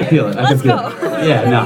can feel it. I can feel it. Yeah, no.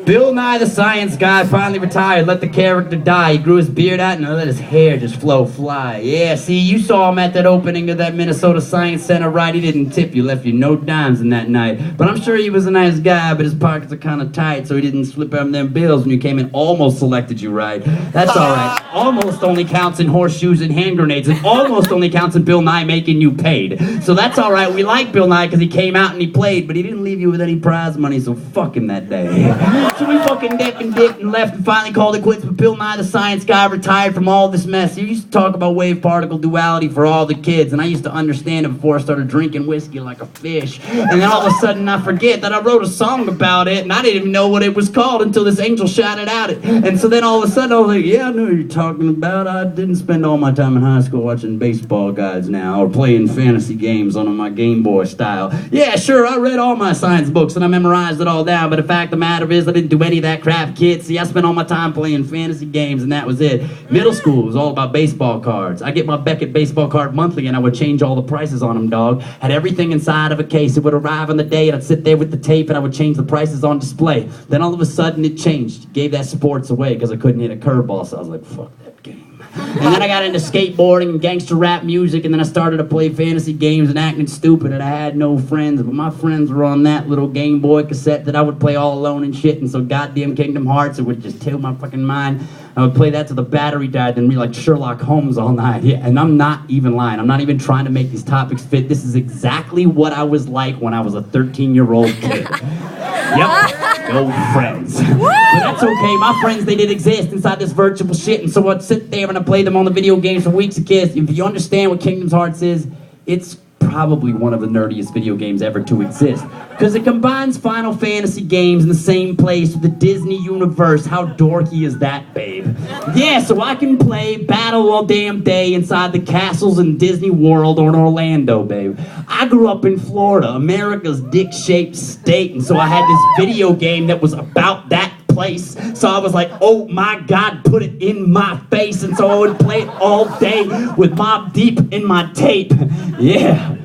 Bill Nye the Science Guy finally retired, let the character die. He grew his beard out and let his hair just fly. Yeah, see, you saw him at that opening of that Minnesota Science Center, right? He didn't tip you, left you no dimes in that night. But I'm sure he was a nice guy, but his pockets are kind of tight, so he didn't slip out them bills when you came in. Almost selected you right. That's all right. Almost only counts in horseshoes and hand grenades, and almost only counts in Bill Nye making you paid. So that's all right. We like Bill Nye because he came out and he played, but he didn't leave you with any prize money, so fuck him that day. So we fucking dipped and left and finally called it quits, but Bill Nye the Science Guy retired from all this mess. He used to talk about wave particle duality for all the kids, and I used to understand it before I started drinking whiskey like a fish. And then all of a sudden I forget that I wrote a song about it, and I didn't even know what it was called until this angel shouted out it. And so then all of a sudden I was like, yeah, I know what you're talking about. I didn't spend all my time in high school watching baseball guides now, or playing fantasy games on my Game Boy style. Yeah, sure, I read all my science books and I memorized it all down, but the fact of the matter is I didn't do any of that crap, kid. See, I spent all my time playing fantasy games and that was it. Middle school was all about baseball cards. I get my Beckett baseball card monthly and I would change all the prices on them, dog. Had everything inside of a case. It would arrive on the day and I'd sit there with the tape and I would change the prices on display. Then all of a sudden it changed. Gave that sports away because I couldn't hit a curveball, so I was like, fuck that game. And then I got into skateboarding and gangster rap music, and then I started to play fantasy games and acting stupid, and I had no friends, but my friends were on that little Game Boy cassette that I would play all alone and shit, and so goddamn Kingdom Hearts, it would just tilt my fucking mind. I would play that till the battery died, then read like Sherlock Holmes all night. Yeah, and I'm not even lying. I'm not even trying to make these topics fit. This is exactly what I was like when I was a 13-year-old kid. Yep, go friends. But that's okay, my friends, they did exist inside this virtual shit, and so I'd sit there and I'd play them on the video games for weeks of kids. If you understand what Kingdom Hearts is, it's probably one of the nerdiest video games ever to exist. Because it combines Final Fantasy games in the same place with the Disney universe. How dorky is that, babe? Yeah, so I can play battle all damn day inside the castles in Disney World or in Orlando, babe. I grew up in Florida, America's dick-shaped state, and so I had this video game that was about that place. So I was like, oh my God, put it in my face. And so I would play it all day with Mobb Deep in my tape. Yeah.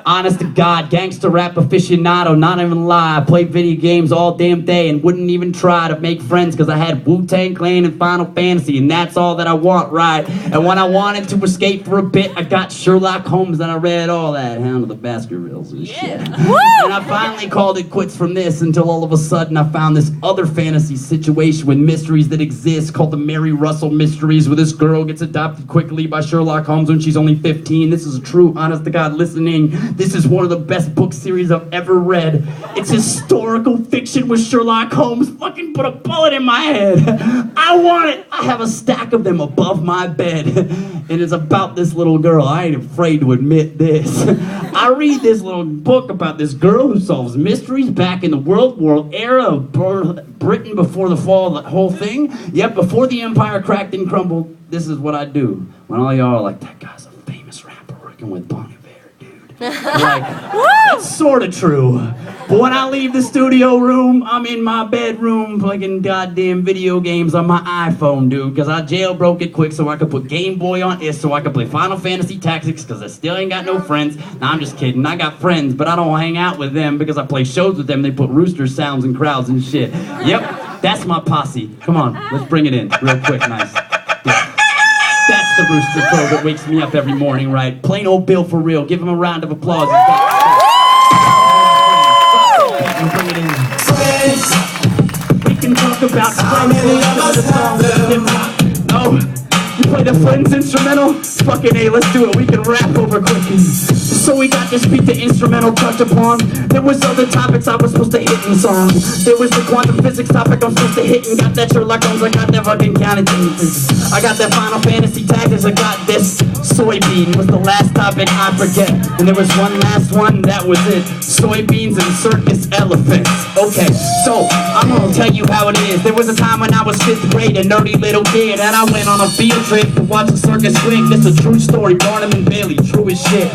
Honest to God, gangster rap aficionado, not even lie. I played video games all damn day and wouldn't even try to make friends because I had Wu-Tang Clan and Final Fantasy, and that's all that I want, right? And when I wanted to escape for a bit, I got Sherlock Holmes and I read all that, Hound of the Baskervilles and shit. And I finally called it quits from this until all of a sudden I found this other fantasy situation with mysteries that exist called the Mary Russell Mysteries, where this girl gets adopted quickly by Sherlock Holmes when she's only 15. This is a true, honest to God listening. This is one of the best book series I've ever read. It's historical fiction with Sherlock Holmes. Fucking put a bullet in my head. I want it. I have a stack of them above my bed. And it's about this little girl. I ain't afraid to admit this. I read this little book about this girl who solves mysteries back in the World War era of Britain before the fall of the whole thing. Yep, before the empire cracked and crumbled. This is what I do. When all y'all are like, that guy's a famous rapper working with Bonnie. Like, that's sort of true. But when I leave the studio room, I'm in my bedroom playing goddamn video games on my iPhone, dude. Because I jailbroke it quick so I could put Game Boy on it, so I could play Final Fantasy Tactics, because I still ain't got no friends. Nah, I'm just kidding. I got friends, but I don't hang out with them because I play shows with them. They put rooster sounds and crowds and shit. Yep, that's my posse. Come on, let's bring it in real quick, nice. Yeah. That's the rooster crow that wakes me up every morning, right? Plain old Bill for real. Give him a round of applause. Bring it in. We can talk about Oh, you play the Friends instrumental? Fucking A, let's do it. We can rap over quick. So we got this beat, the instrumental touch upon. There was other topics I was supposed to hit in the song. There was the quantum physics topic I'm supposed to hit, and got that Sherlock Holmes, I got that fucking counting things. I got that Final Fantasy Tactics, I got this. Soybean was the last topic I forget. And there was one last one, that was it. Soybeans and circus elephants. Okay, so I'm gonna tell you how it is. There was a time when I was 5th grade, a nerdy little kid, and I went on a field trip to watch a circus swing. This is a true story, Barnum and Bailey, true as shit.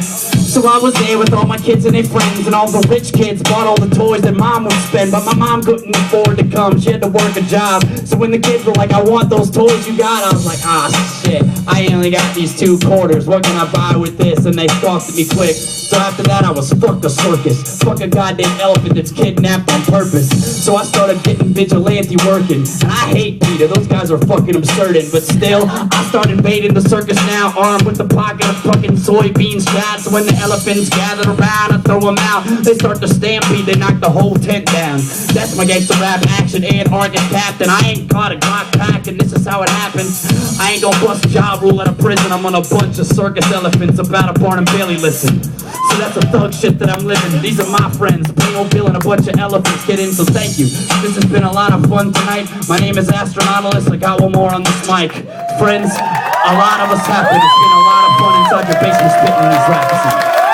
So I was there with all my kids and their friends, and all the rich kids bought all the toys that mom would spend. But my mom couldn't afford to come, she had to work a job. So when the kids were like, I want those toys you got, I was like, ah shit, I only got these 2 quarters, what can I buy with this? And they scoffed at me quick. So after that I was fuck a circus, fuck a goddamn elephant that's kidnapped on purpose. So I started getting vigilante working, and I hate PETA, those guys are fucking absurd. But still, I start invading the circus now, armed with the pocket of fucking soybean straps. So when the elephants gather around, I throw them out. They start to stampede, they knock the whole tent down. That's my gangsta rap action, Antarctic captain. I ain't caught a Glock pack, and this is how it happens. I ain't gonna bust job rule at a prison. I'm on a bunch of circus elephants about a Barnum Bailey listen. So that's the thug shit that I'm living. These are my friends, plain old Bill and a bunch of elephants get in. So thank you. This has been a lot of fun tonight. My name is Astronautalis. I got one more on this mic. Friends, a lot of us happen. It's been a lot of fun inside your basement spitting these raps.